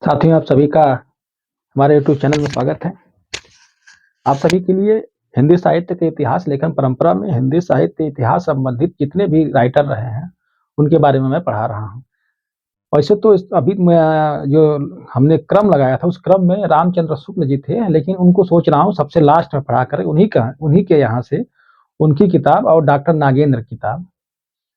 साथियों, आप सभी का हमारे यूट्यूब चैनल में स्वागत है। आप सभी के लिए हिंदी साहित्य के इतिहास लेखन परंपरा में हिंदी साहित्य इतिहास संबंधित जितने भी राइटर रहे हैं, उनके बारे में मैं पढ़ा रहा हूँ। वैसे तो अभी मैं जो हमने क्रम लगाया था, उस क्रम में रामचंद्र शुक्ल जी थे, लेकिन उनको सोच रहा हूँ सबसे लास्ट में पढ़ा कर उन्हीं के यहाँ से उनकी किताब और डॉक्टर नागेंद्र की किताब,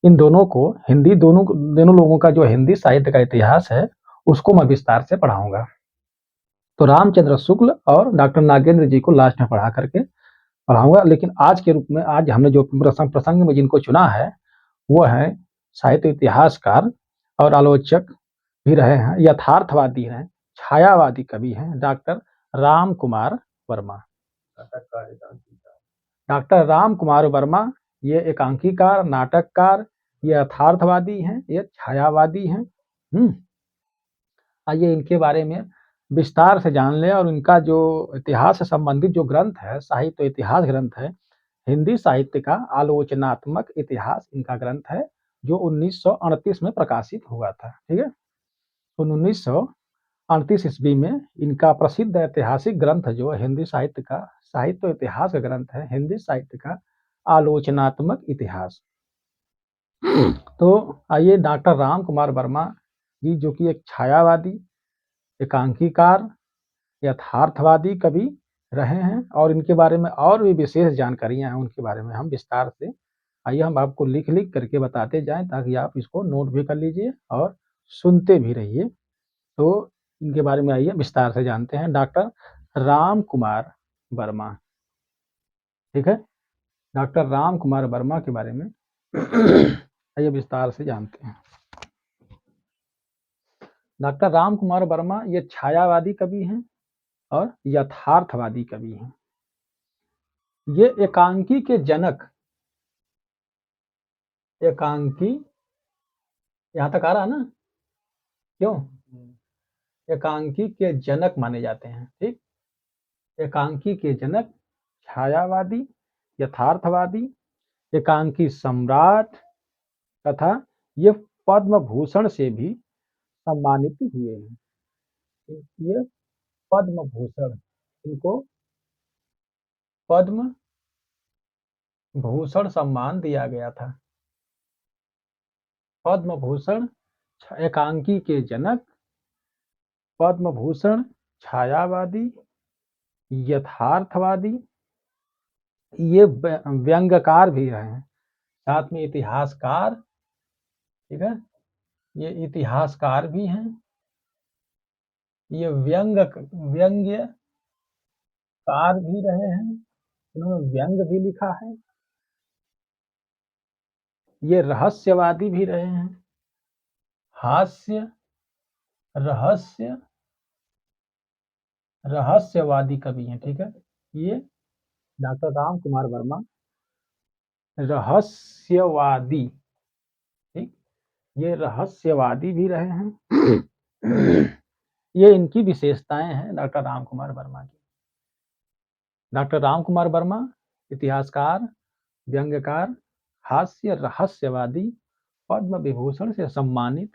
इन दोनों को हिंदी दोनों लोगों का जो हिंदी साहित्य का इतिहास है, उसको मैं विस्तार से पढ़ाऊंगा। तो रामचंद्र शुक्ल और डॉक्टर नागेंद्र जी को लास्ट में पढ़ा करके पढ़ाऊंगा। लेकिन आज के रूप में आज हमने जो प्रसंग में जिनको चुना है, वो है साहित्य इतिहासकार और आलोचक भी रहे हैं, यथार्थवादी हैं, छायावादी कवि हैं, डॉक्टर राम कुमार वर्मा। डॉक्टर राम कुमार वर्मा ये एकांकीकार, नाटककार, ये यथार्थवादी हैं, ये छायावादी हैं। आइए इनके बारे में विस्तार से जान लें। और इनका जो इतिहास से संबंधित जो ग्रंथ है, साहित्य इतिहास ग्रंथ है, हिंदी साहित्य का आलोचनात्मक इतिहास इनका ग्रंथ है, जो 1938 में प्रकाशित हुआ था। ठीक है, 1938 ईस्वी में इनका प्रसिद्ध ऐतिहासिक ग्रंथ जो हिंदी साहित्य का साहित्य इतिहास का ग्रंथ है, हिंदी साहित्य का आलोचनात्मक इतिहास। तो आइए, डॉक्टर राम कुमार वर्मा जी, जो कि एक छायावादी, एकांकीकार, यथार्थवादी कवि रहे हैं, और इनके बारे में और भी विशेष जानकारियां हैं, उनके बारे में हम विस्तार से आइए हम आपको लिख लिख करके बताते जाएं, ताकि आप इसको नोट भी कर लीजिए और सुनते भी रहिए। तो इनके बारे में आइए विस्तार से जानते हैं। डॉक्टर राम कुमार वर्मा, ठीक है, डॉक्टर राम कुमार वर्मा के बारे में आइए विस्तार से जानते हैं। डॉक्टर राम कुमार वर्मा ये छायावादी कवि हैं और यथार्थवादी कवि हैं। ये एकांकी के जनक, एकांकी यहां तक आ रहा है ना? क्यों? एकांकी के जनक माने जाते हैं। ठीक, एकांकी के जनक, छायावादी, यथार्थवादी, एकांकी सम्राट, तथा ये पद्म भूषण से भी सम्मानित हुए हैं। ये पद्म भूषण, इनको पद्म भूषण सम्मान दिया गया था। पद्म भूषण, एकांकी के जनक, पद्म भूषण, छायावादी, यथार्थवादी, ये व्यंग्यकार भी रहे हैं, साथ में इतिहासकार। ठीक है, ये इतिहासकार भी हैं, ये व्यंग्यकार भी रहे हैं, इन्होंने व्यंग भी लिखा है। ये रहस्यवादी भी रहे हैं, हास्य, रहस्य, रहस्यवादी कवि हैं। ठीक है, ये डॉक्टर राम कुमार वर्मा रहस्यवादी, ठीक, ये रहस्यवादी भी रहे हैं। ये इनकी विशेषताएं हैं डॉक्टर राम कुमार वर्मा की। डॉक्टर राम कुमार वर्मा इतिहासकार, व्यंग्यकार, हास्य रहस्यवादी, पद्म विभूषण से सम्मानित,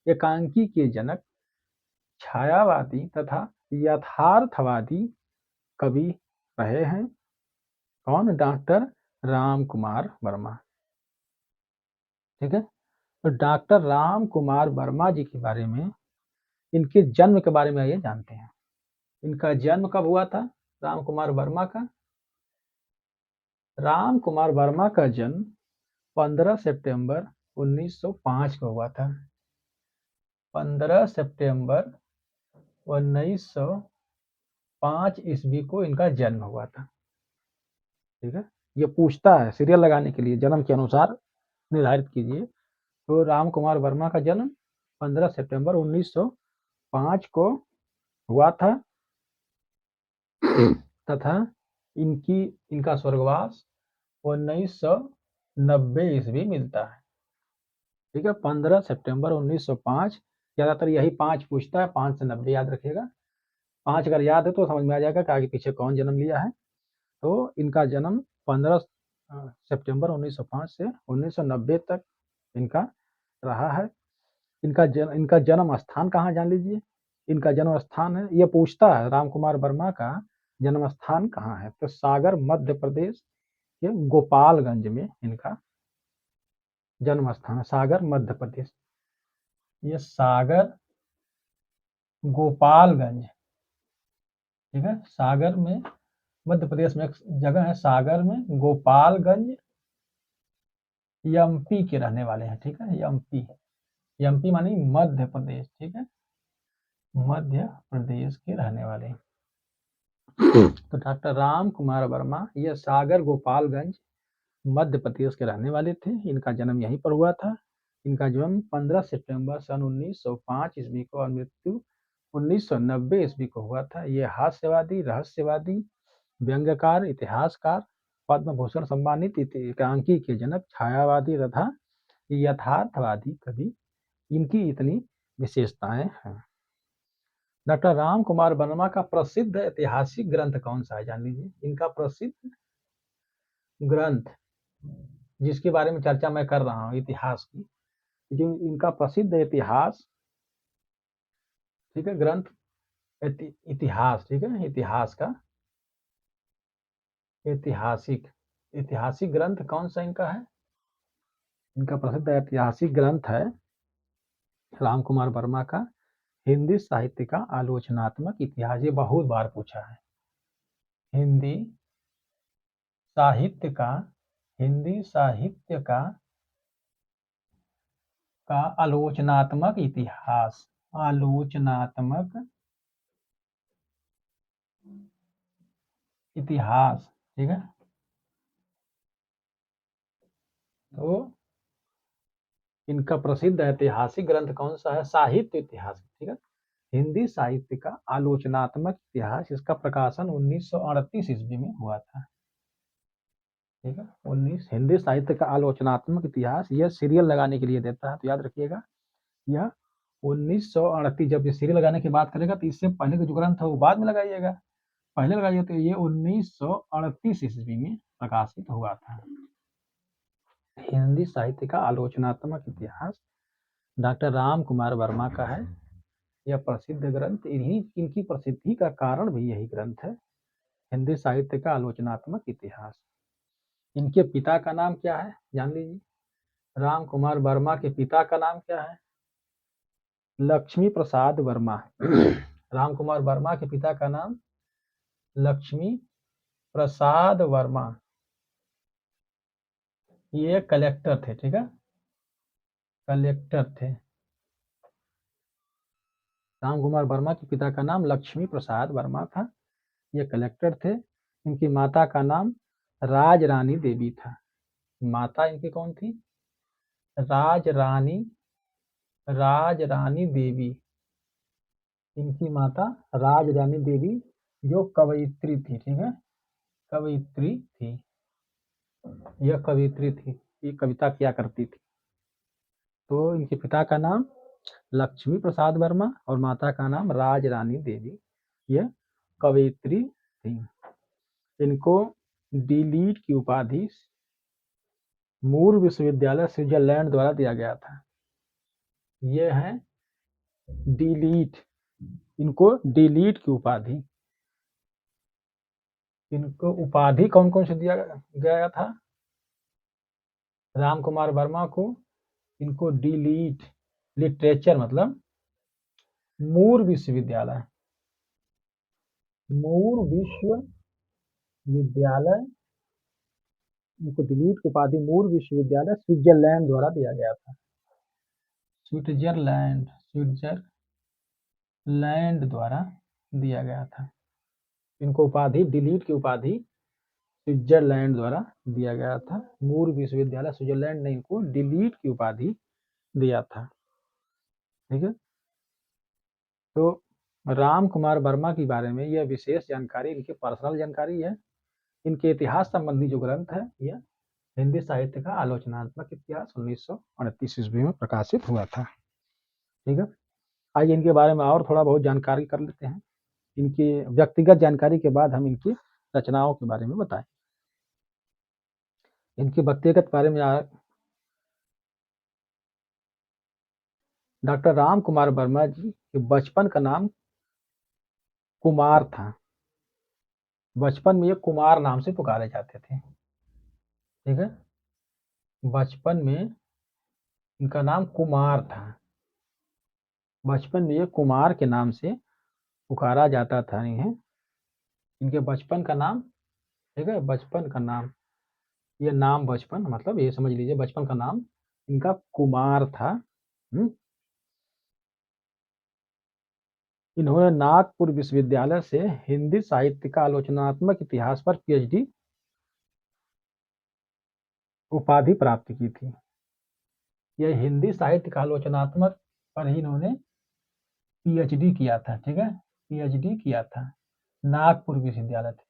एकांकी के जनक, छायावादी तथा यथार्थवादी कवि रहे हैं। कौन? डॉक्टर राम कुमार वर्मा। ठीक है, तो डॉक्टर राम कुमार वर्मा जी के बारे में, इनके जन्म के बारे में आइए जानते हैं। इनका जन्म कब हुआ था राम कुमार वर्मा का? राम कुमार वर्मा का जन्म 15 सितंबर 1905 को हुआ था। 15 सितंबर 1905 ईस्वी को इनका जन्म हुआ था। ठीक है, ये पूछता है सीरियल लगाने के लिए, जन्म के अनुसार निर्धारित कीजिए। तो राम कुमार वर्मा का जन्म 15 सितंबर 1905 को हुआ था, तथा इनका स्वर्गवास 1990 ईस्वी मिलता है। ठीक है, 15 सितंबर 1905, ज्यादातर यही 5 पूछता है, 5 से 90 याद रखिएगा। 5 अगर याद है तो समझ में आ जाएगा कि आगे पीछे कौन जन्म लिया है। तो इनका जन्म 15 सितंबर 1905 से 1990 तक इनका रहा है। इनका जन्म स्थान कहाँ जान लीजिए? इनका जन्म स्थान है, ये पूछता है राम कुमार वर्मा का जन्म स्थान कहाँ है, तो सागर मध्य प्रदेश के गोपालगंज में इनका जन्म स्थान है, सागर मध्य प्रदेश। ये सागर गोपालगंज, ठीक है, सागर में मध्य प्रदेश में एक जगह है सागर में गोपालगंज, एमपी के रहने वाले हैं, ठीक है, एमपी, एमपी मानी मध्य प्रदेश, ठीक है, मध्य प्रदेश के रहने वाले हैं। तो डॉक्टर राम कुमार वर्मा ये सागर गोपालगंज मध्य प्रदेश के रहने वाले थे। इनका जन्म यहीं पर हुआ था। इनका जन्म 15 सितंबर सन 1905 ईस्वी को और मृत्यु 1990 ईस्वी को हुआ था। ये हास्यवादी, रहस्यवादी, व्यंग्यकार, इतिहासकार, पद्म भूषण सम्मानित एकांकी के जनक, छायावादी तथा यथार्थवादी कवि, इनकी इतनी विशेषताएं हैं। डॉक्टर राम कुमार वर्मा का प्रसिद्ध ऐतिहासिक ग्रंथ कौन सा है, जान लीजिए। इनका प्रसिद्ध ग्रंथ जिसके बारे में चर्चा मैं कर रहा हूँ इतिहास की, जो इनका प्रसिद्ध इतिहास, ठीक है, ग्रंथ इतिहास, ठीक है, इतिहास का ऐतिहासिक ग्रंथ कौन सा इनका है। इनका प्रसिद्ध ऐतिहासिक ग्रंथ है राम कुमार वर्मा का हिंदी साहित्य का आलोचनात्मक इतिहास। ये बहुत बार पूछा है। हिंदी साहित्य का आलोचनात्मक इतिहास, आलोचनात्मक इतिहास, ठीक है। तो इनका प्रसिद्ध ऐतिहासिक ग्रंथ कौन सा है, साहित्य इतिहास, ठीक है, हिंदी साहित्य का आलोचनात्मक इतिहास। इसका प्रकाशन 1938 ईस्वी में हुआ था, ठीक है। 19 हिंदी साहित्य का आलोचनात्मक इतिहास, यह सीरियल लगाने के लिए देता है, तो याद रखिएगा यह 1938। जब ये सीरियल लगाने की बात करेगा तो इससे पहले का जो ग्रंथ है वो बाद में लगाइएगा, पहले लगाइए। तो ये 1938 ईस्वी में प्रकाशित हुआ था। हिंदी साहित्य का आलोचनात्मक इतिहास डॉक्टर राम कुमार वर्मा का है। यह प्रसिद्ध ग्रंथ, इनकी प्रसिद्धि का कारण भी यही ग्रंथ है, हिंदी साहित्य का आलोचनात्मक इतिहास। इनके पिता का नाम क्या है, जान लीजिए। राम कुमार वर्मा के पिता का नाम क्या है, लक्ष्मी प्रसाद वर्मा। राम कुमार वर्मा के पिता का नाम लक्ष्मी प्रसाद वर्मा। ये कलेक्टर थे, ठीक है, कलेक्टर थे। राम कुमार वर्मा के पिता का नाम लक्ष्मी प्रसाद वर्मा था, ये कलेक्टर थे। इनकी माता का नाम राज रानी देवी था। माता इनकी कौन थी, राज रानी देवी। इनकी माता राज रानी देवी जो कवयित्री थी, ठीक है, कवयित्री थी, यह कवयित्री थी, ये कविता किया करती थी। तो इनके पिता का नाम लक्ष्मी प्रसाद वर्मा और माता का नाम राज रानी देवी, यह कवयित्री थी। इनको डी.लिट की उपाधि मूर विश्वविद्यालय स्विट्जरलैंड द्वारा दिया गया था। ये है डी.लिट, इनको डी.लिट की उपाधि, इनको उपाधि कौन कौन से दिया गया था, राम कुमार वर्मा को इनको डी.लिट, लिटरेचर मतलब मूर विश्वविद्यालय, मूर विश्वविद्यालय, इनको डी.लिट की उपाधि मूर विश्वविद्यालय स्विट्जरलैंड द्वारा दिया गया था। स्विट्जरलैंड द्वारा दिया गया था। इनको उपाधि डी.लिट की उपाधि स्विट्जरलैंड द्वारा दिया गया था। मूर विश्वविद्यालय स्विट्जरलैंड ने इनको डी.लिट की उपाधि दिया था, ठीक है। तो राम कुमार वर्मा के बारे में यह विशेष जानकारी, इनकी पर्सनल जानकारी है। इनके इतिहास संबंधी जो ग्रंथ है यह हिंदी साहित्य का आलोचनात्मक इतिहास 1938 ईस्वी में प्रकाशित हुआ था, ठीक है। आइए इनके बारे में और थोड़ा बहुत जानकारी कर लेते हैं। इनकी व्यक्तिगत जानकारी के बाद हम इनकी रचनाओं के बारे में बताएं। इनके व्यक्तिगत बारे में डॉक्टर राम कुमार वर्मा जी के बचपन का नाम कुमार था। बचपन में ये कुमार नाम से पुकारे जाते थे। ठीक है, बचपन में इनका नाम कुमार था। बचपन में ये कुमार के नाम से पुकारा जाता था इन्हें। इनके बचपन का नाम, ठीक है, बचपन का नाम, ये नाम बचपन मतलब ये समझ लीजिए बचपन का नाम इनका कुमार था। इन्होंने नागपुर विश्वविद्यालय से हिंदी साहित्य का आलोचनात्मक इतिहास पर पीएचडी उपाधि प्राप्त की थी। यह हिंदी साहित्य का आलोचनात्मक पर ही इन्होंने पीएचडी किया था। ठीक है, पीएचडी किया था नागपुर विश्वविद्यालय से,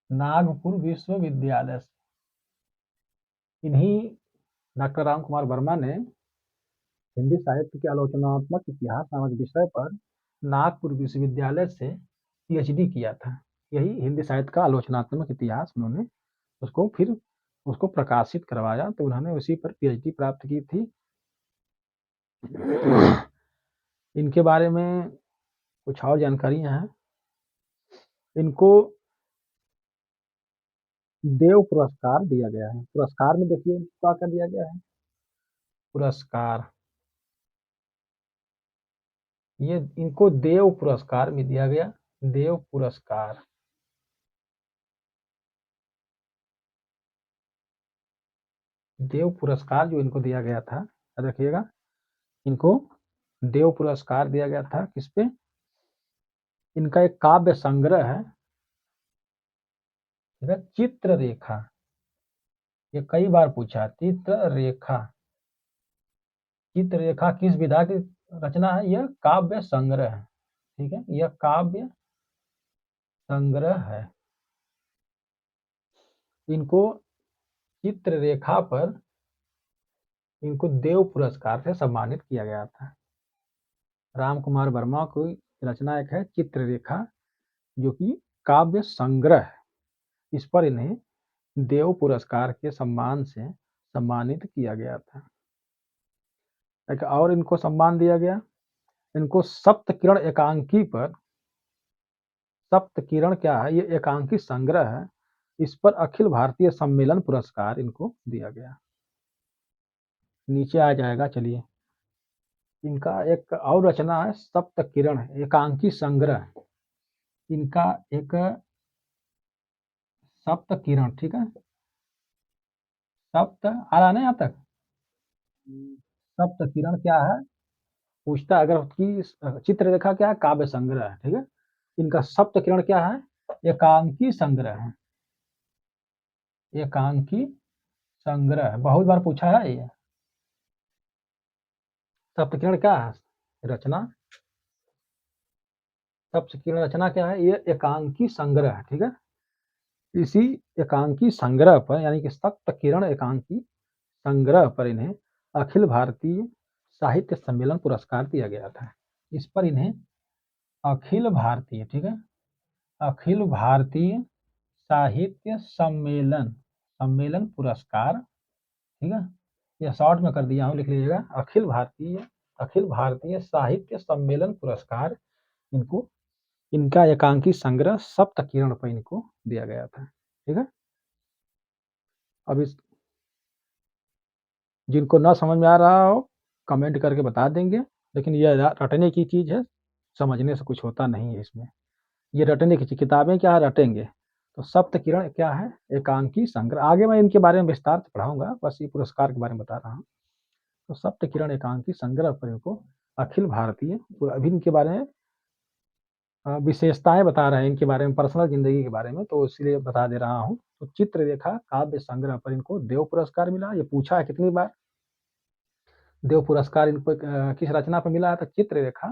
नागपुर विश्वविद्यालय से। इन्हीं डॉक्टर राम कुमार वर्मा ने हिंदी साहित्य के आलोचनात्मक इतिहास नामक विषय पर नागपुर विश्वविद्यालय से पीएचडी किया था। यही हिंदी साहित्य का आलोचनात्मक इतिहास उन्होंने उसको फिर उसको प्रकाशित करवाया, तो उन्होंने उसी पर पीएचडी प्राप्त की थी। इनके बारे में कुछ और जानकारियां हैं। इनको देव पुरस्कार दिया गया है। पुरस्कार में देखिए क्या क्या दिया गया है। पुरस्कार, ये इनको देव पुरस्कार में दिया गया, देव पुरस्कार। देव पुरस्कार जो इनको दिया गया था, याद रखिएगा, इनको देव पुरस्कार दिया गया था। किस पे? इनका एक काव्य संग्रह है, चित्र रेखा। ये कई बार पूछा, चित्र रेखा। चित्र रेखा किस विधा की रचना है? यह काव्य संग्रह है। ठीक है, यह काव्य संग्रह है। इनको चित्र रेखा पर इनको देव पुरस्कार से सम्मानित किया गया था। राम कुमार वर्मा की रचना एक है चित्र रेखा, जो कि काव्य संग्रह है। इस पर इन्हें देव पुरस्कार के सम्मान से सम्मानित किया गया था। एक और इनको सम्मान दिया गया, इनको सप्त किरण एकांकी पर, सप्त किरण क्या है? ये एकांकी संग्रह है, इस पर अखिल भारतीय सम्मेलन पुरस्कार इनको दिया गया। नीचे आ जाएगा, चलिए। इनका एक और रचना है सप्त किरण एकांकी संग्रह। इनका एक सप्त किरण, ठीक है, सप्त आ रहा है ना यहाँ तक? सप्त किरण क्या है पूछता, अगर उसकी चित्र रेखा क्या है? काव्य संग्रह है। ठीक है, इनका सप्त किरण क्या है? एकांकी संग्रह है। एकांकी संग्रह है, बहुत बार पूछा है ये। सप्त किरण क्या है रचना? सप्त किरण रचना क्या है? ये एकांकी संग्रह है। ठीक है, इसी एकांकी संग्रह पर, यानी कि सप्त किरण एकांकी संग्रह पर इन्हें अखिल भारतीय साहित्य सम्मेलन पुरस्कार दिया गया था। इस पर इन्हें अखिल भारतीय, ठीक है, अखिल भारतीय साहित्य सम्मेलन सम्मेलन पुरस्कार, ठीक है, यह शॉर्ट में कर दिया हूं, लिख लीजिएगा, अखिल भारतीय साहित्य सम्मेलन पुरस्कार इनको, इनका एकांकी संग्रह सप्त किरण पर इनको दिया गया था। ठीक है, अब इस जिनको ना समझ में आ रहा हो कमेंट करके बता देंगे, लेकिन यह रटने की चीज है, समझने से कुछ होता नहीं है इसमें। ये रटने की किताबें क्या है, रटेंगे। तो सप्त किरण क्या है? एकांकी संग्रह। आगे मैं इनके बारे में विस्तार से पढ़ाऊंगा, बस ये पुरस्कार के बारे में बता रहा हूँ। तो सप्त किरण एकांकी संग्रह पर इनको अखिल भारतीय, अभी इनके बारे में विशेषताएं बता रहे हैं, इनके बारे में, पर्सनल जिंदगी के बारे में, तो इसलिए बता दे रहा हूँ। तो चित्र रेखा काव्य संग्रह पर इनको देव पुरस्कार मिला। ये पूछा है कितनी बार, देव पुरस्कार इनको किस रचना पर मिला है? तो चित्र रेखा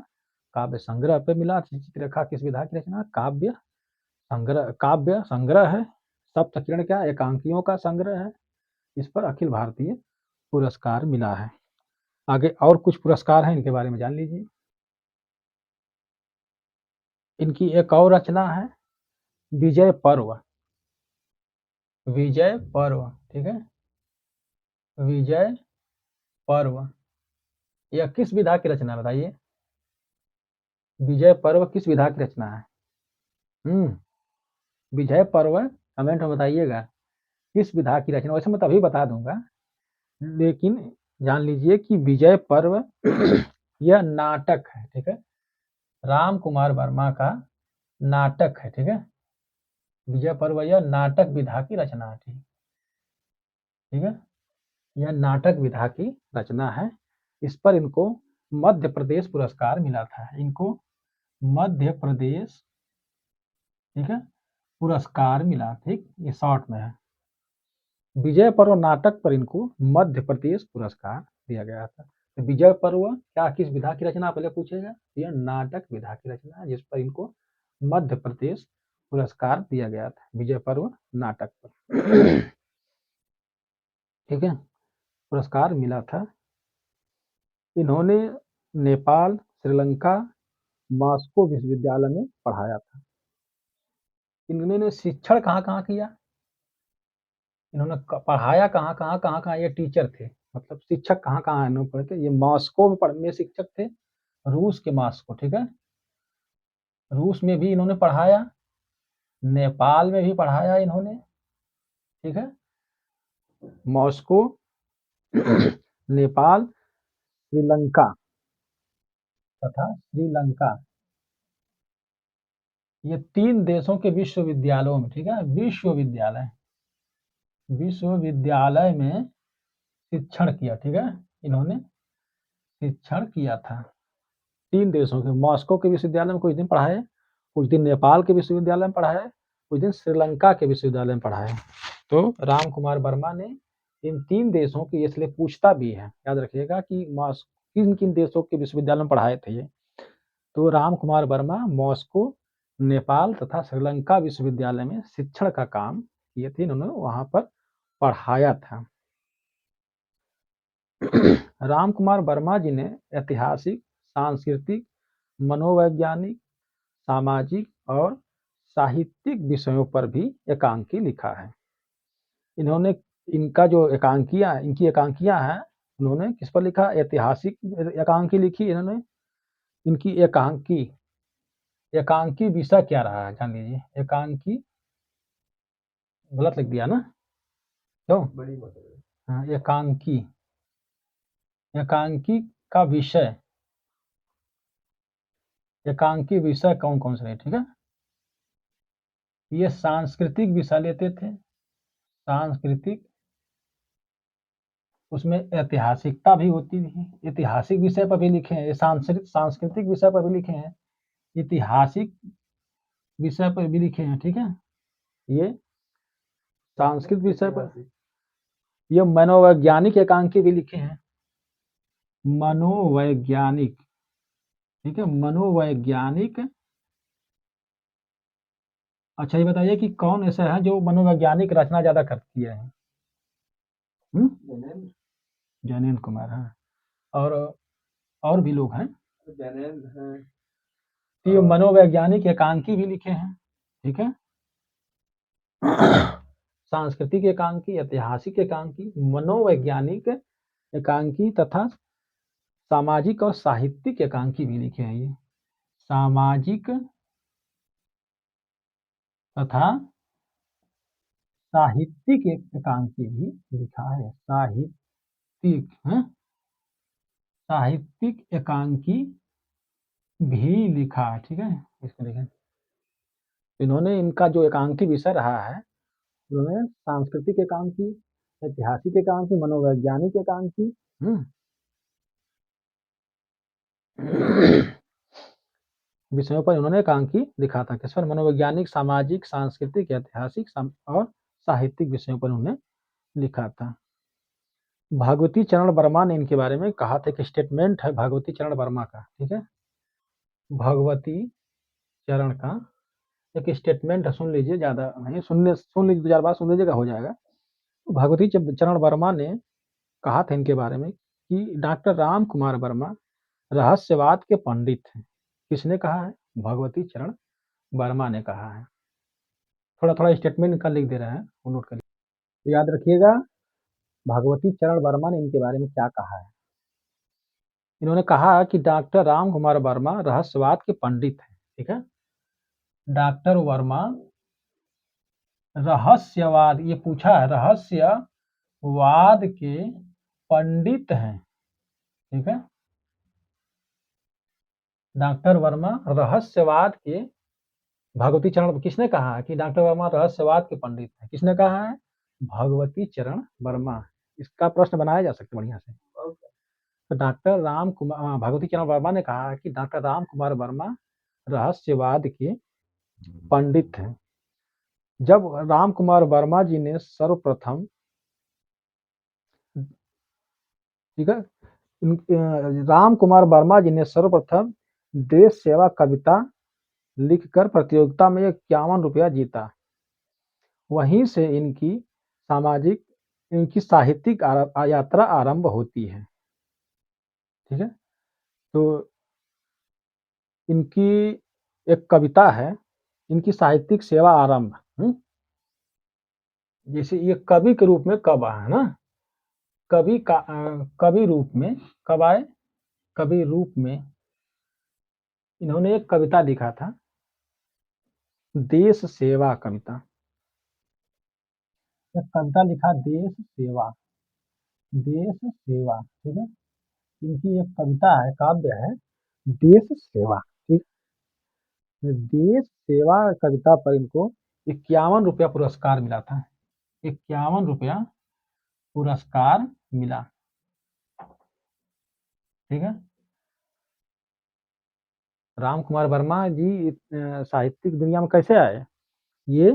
काव्य संग्रह पर मिला। चित्र रेखा किस विधा की रचना? काव्य संग्रह, काव्य संग्रह है। सप्त किरण क्या? एकांकियों का संग्रह है। इस पर अखिल भारतीय पुरस्कार मिला है। आगे और कुछ पुरस्कार हैं, इनके बारे में जान लीजिए। इनकी एक और रचना है विजय पर्व। विजय पर्व, ठीक है, विजय पर्व। यह किस विधा की रचना बताइए? विजय पर्व किस विधा की रचना है? विजय पर्व कमेंट में बताइएगा किस विधा की रचना। वैसे मैं तभी बता दूंगा, लेकिन जान लीजिए कि विजय पर्व यह नाटक है, ठीक है, राम कुमार वर्मा का नाटक है, ठीक है। विजय पर्व यह नाटक विधा की रचना थी, ठीक है, यह नाटक विधा की रचना है। इस पर इनको मध्य प्रदेश पुरस्कार मिला था, इनको मध्य प्रदेश, ठीक है, पुरस्कार मिला, ठीक, ये शॉर्ट में है। विजय पर्व नाटक पर इनको मध्य प्रदेश पुरस्कार दिया गया था। तो विजय पर्व क्या किस विधा की रचना पहले पूछेगा, यह नाटक विधा की रचना है जिस पर इनको मध्य प्रदेश पुरस्कार दिया गया था, विजय पर्व नाटक पर। ठीक है, पुरस्कार मिला था। इन्होंने नेपाल, श्रीलंका, मॉस्को विश्वविद्यालय में पढ़ाया था। इन्होंने शिक्षण कहाँ कहाँ किया, इन्होंने पढ़ाया कहाँ कहाँ कहाँ कहाँ, ये टीचर थे, मतलब शिक्षक कहाँ कहाँ इन्होंने पढ़े थे। ये मॉस्को में पढ़ने शिक्षक थे, रूस के मॉस्को, ठीक है, रूस में भी इन्होंने पढ़ाया, नेपाल में भी पढ़ाया इन्होंने, ठीक है, मॉस्को, नेपाल, श्रीलंका तथा श्रीलंका, ये 3 देशों के विश्वविद्यालयों में, ठीक है, विश्वविद्यालय, विश्वविद्यालय में शिक्षण किया, ठीक है, इन्होंने शिक्षण किया था। 3 देशों के, मॉस्को के विश्वविद्यालय में कुछ दिन पढ़ाए, कुछ दिन नेपाल के विश्वविद्यालय में पढ़ाए, कुछ दिन श्रीलंका के विश्वविद्यालय में पढ़ाए। तो राम कुमार वर्मा ने इन 3 देशों की, इसलिए पूछता भी है, याद रखिएगा कि किन किन देशों के विश्वविद्यालय में पढ़ाए थे ये। तो राम कुमार वर्मा मॉस्को, नेपाल तथा श्रीलंका विश्वविद्यालय में शिक्षण का काम किए थे, इन्होंने वहां पर पढ़ाया था। राम कुमार वर्मा जी ने ऐतिहासिक, सांस्कृतिक, मनोवैज्ञानिक, सामाजिक और साहित्यिक विषयों पर भी एकांकी लिखा है। इन्होंने इनका जो एकांकियां, इनकी एकांकियां हैं, उन्होंने किस पर लिखा, ऐतिहासिक एकांकी लिखी इन्होंने। इनकी एकांकी, एकांकी विषय क्या रहा है जान लीजिए। एकांकी गलत लिख दिया ना, क्यों? हाँ, एकांकी, एकांकी का विषय, एकांकी विषय कौन कौन से, ठीक है, ये सांस्कृतिक विषय लेते थे, सांस्कृतिक, उसमें ऐतिहासिकता भी होती थी, ऐतिहासिक विषय पर भी लिखे हैं, सांस्कृतिक विषय पर भी लिखे हैं, ऐतिहासिक विषय पर भी लिखे हैं, ठीक है, ये सांस्कृतिक विषय पर, ये मनोवैज्ञानिक एकांकी भी लिखे हैं, मनोवैज्ञानिक, ठीक है, मनोवैज्ञानिक। अच्छा ये बताइए कि कौन ऐसा है जो मनोवैज्ञानिक रचना ज्यादा करती है? जैनेन्द्र कुमार, हाँ, और भी लोग हैं, जैनेन्द्र हैं, ये मनोवैज्ञानिक एकांकी भी लिखे हैं, ठीक है। सांस्कृतिक एकांकी, ऐतिहासिक एकांकी, मनोवैज्ञानिक एकांकी तथा सामाजिक और साहित्यिक एकांकी भी लिखे हैं। ये सामाजिक तथा साहित्यिक एकांकी भी लिखा है, साहित्यिक है, साहित्यिक एकांकी भी लिखा है, ठीक है, इसको लिखें। इन्होंने इनका जो एकांकी विषय रहा है, उन्होंने सांस्कृतिक एकांकी, ऐतिहासिक एकांकी, मनोवैज्ञानिक एकांकी, विषयों पर उन्होंने एकांकी लिखा था। किस पर? मनोवैज्ञानिक, सामाजिक, सांस्कृतिक, ऐतिहासिक और साहित्यिक विषयों पर उन्होंने लिखा था। भगवती चरण वर्मा ने इनके बारे में कहा था, एक स्टेटमेंट है भगवती चरण वर्मा का, ठीक है, भगवती चरण का एक स्टेटमेंट है, सुन लीजिए, ज्यादा नहीं, सुन लीजिए, 2 4 बार सुन लीजिएगा, हो जाएगा। भगवती चरण वर्मा ने कहा था इनके बारे में कि डॉक्टर राम कुमार वर्मा रहस्यवाद के पंडित हैं। किसने कहा है? भगवती चरण वर्मा ने कहा है। थोड़ा थोड़ा स्टेटमेंट का लिख दे रहे हैं, वो नोट करिए, तो याद रखिएगा भगवती चरण वर्मा ने इनके बारे में क्या कहा है। इन्होंने कहा कि डॉक्टर राम कुमार वर्मा रहस्यवाद के पंडित हैं। ठीक है, डॉक्टर वर्मा रहस्यवाद, ये पूछा है, रहस्यवाद के पंडित हैं। ठीक है, डॉक्टर वर्मा रहस्यवाद के, भगवती चरण, किसने कहा कि डॉक्टर वर्मा रहस्यवाद के पंडित हैं? किसने कहा है? भगवती चरण वर्मा। इसका प्रश्न बनाया जा सकता है बढ़िया से। तो डॉक्टर राम कुमार, भगवती चरण वर्मा ने कहा कि डॉक्टर राम कुमार वर्मा रहस्यवाद के पंडित हैं। जब राम कुमार वर्मा जी ने सर्वप्रथम, ठीक है, राम कुमार वर्मा जी ने सर्वप्रथम देश सेवा कविता लिखकर प्रतियोगिता में 51 रुपया जीता। वहीं से इनकी साहित्यिक यात्रा आरंभ होती है। ठीक है, तो इनकी एक कविता है, इनकी साहित्यिक सेवा आरंभ। जैसे ये कवि के रूप में कब आया ना, कवि रूप में कब आए? कवि रूप में इन्होंने एक कविता लिखा था, देश सेवा कविता। एक कविता लिखा, देश सेवा, देश सेवा। ठीक है, इनकी एक कविता है, काव्य है, देश सेवा। ठीक, देश सेवा कविता पर इनको 51 रुपया पुरस्कार मिला था। 51 रुपया पुरस्कार मिला। ठीक है, राम कुमार वर्मा जी साहित्यिक दुनिया में कैसे आए? ये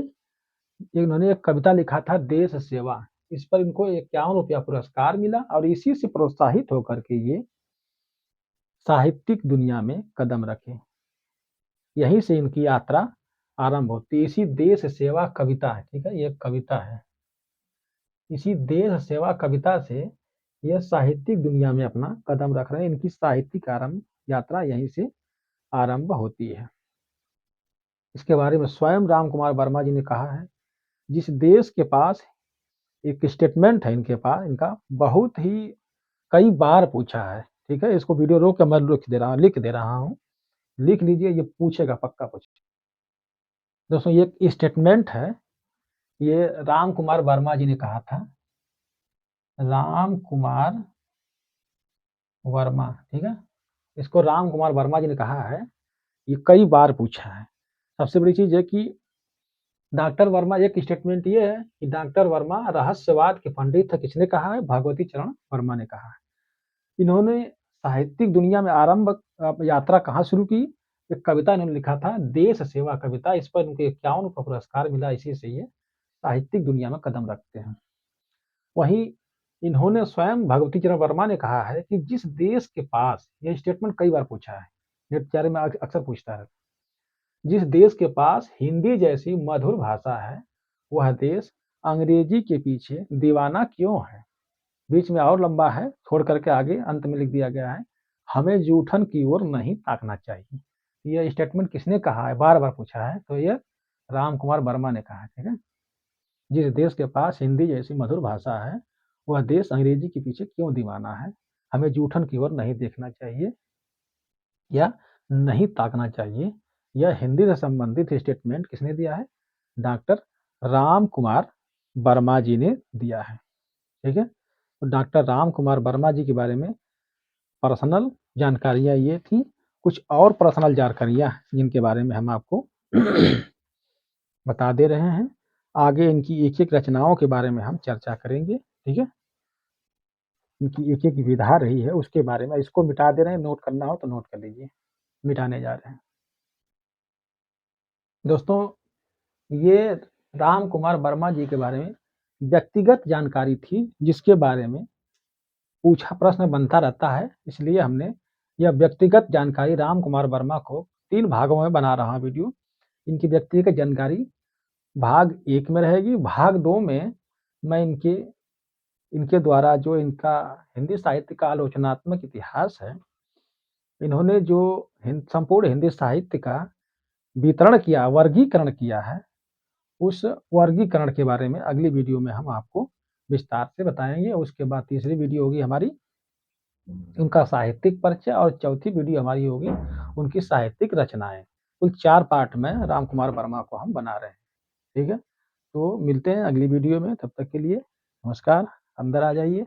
इन्होंने एक कविता लिखा था, देश सेवा, इस पर इनको 51 रुपया पुरस्कार मिला और इसी से प्रोत्साहित होकर के ये साहित्यिक दुनिया में कदम रखे। यहीं से इनकी यात्रा आरंभ होती है, इसी देश सेवा कविता है। ठीक है, ये कविता है, इसी देश सेवा कविता से यह साहित्यिक दुनिया में अपना कदम रख रहे हैं। इनकी साहित्यिक आरंभ यात्रा यहीं से आरंभ होती है। इसके बारे में स्वयं राम कुमार वर्मा जी ने कहा है, जिस देश के पास, एक स्टेटमेंट है इनके पास, इनका बहुत ही कई बार पूछा है। ठीक है, इसको वीडियो रोक के मैं लिख दे रहा हूँ, लिख लीजिए, ये पूछेगा, पक्का पूछेगा। दोस्तों, ये स्टेटमेंट है, ये राम कुमार वर्मा जी ने कहा था, राम कुमार वर्मा। ठीक है, इसको राम कुमार वर्मा जी ने कहा है, ये कई बार पूछा है। सबसे बड़ी चीज है कि डॉक्टर वर्मा, एक स्टेटमेंट ये है कि डॉक्टर वर्मा रहस्यवाद के पंडित है। किसने कहा है? भगवती चरण वर्मा ने कहा है। इन्होंने साहित्यिक दुनिया में आरंभ यात्रा कहाँ शुरू की? एक कविता इन्होंने लिखा था, देश सेवा कविता, इस पर इनको 51 का पुरस्कार मिला। इसी से ये साहित्यिक दुनिया में कदम रखते हैं। वहीं इन्होंने स्वयं, भगवती चरण वर्मा ने कहा है कि जिस देश के पास, यह स्टेटमेंट कई बार पूछा है, नेट बेचारे में अक्सर पूछता है, जिस देश के पास हिंदी जैसी मधुर भाषा है, वह देश अंग्रेजी के पीछे दीवाना क्यों है? बीच में और लंबा है, छोड़ करके आगे अंत में लिख दिया गया है, हमें जूठन की ओर नहीं ताकना चाहिए। यह स्टेटमेंट किसने कहा है? बार बार पूछा है, तो यह राम कुमार वर्मा ने कहा है। ठीक है, जिस देश के पास हिंदी जैसी मधुर भाषा है, वह देश अंग्रेजी के पीछे क्यों दीवाना है, हमें जूठन की ओर नहीं देखना चाहिए या नहीं ताकना चाहिए। यह हिंदी से संबंधित स्टेटमेंट किसने दिया है? डॉक्टर राम कुमार वर्मा जी ने दिया है। ठीक है, तो डॉक्टर राम कुमार वर्मा जी के बारे में पर्सनल जानकारियां ये थी। कुछ और पर्सनल जानकारियां जिनके बारे में हम आपको बता दे रहे हैं। आगे इनकी एक एक रचनाओं के बारे में हम चर्चा करेंगे। ठीक है, इनकी एक एक विधा रही है उसके बारे में, इसको मिटा दे रहे हैं, नोट करना हो तो नोट कर लीजिए, मिटाने जा रहे हैं। दोस्तों, ये राम कुमार वर्मा जी के बारे में व्यक्तिगत जानकारी थी, जिसके बारे में पूछा प्रश्न बनता रहता है, इसलिए हमने यह व्यक्तिगत जानकारी राम कुमार वर्मा को 3 भागों में बना रहा वीडियो। इनकी व्यक्तिगत जानकारी भाग 1 में रहेगी। भाग 2 में मैं इनके इनके द्वारा जो इनका हिंदी साहित्य का आलोचनात्मक इतिहास है, इन्होंने जो संपूर्ण हिंदी साहित्य का वितरण किया, वर्गीकरण किया है, उस वर्गीकरण के बारे में अगली वीडियो में हम आपको विस्तार से बताएंगे। उसके बाद तीसरी वीडियो होगी हमारी उनका साहित्यिक परिचय और चौथी वीडियो हमारी होगी उनकी साहित्यिक रचनाएँ। कुल 4 पार्ट में राम कुमार वर्मा को हम बना रहे हैं, ठीक है? तो मिलते हैं अगली वीडियो में, तब तक के लिए नमस्कार, अंदर आ जाइए।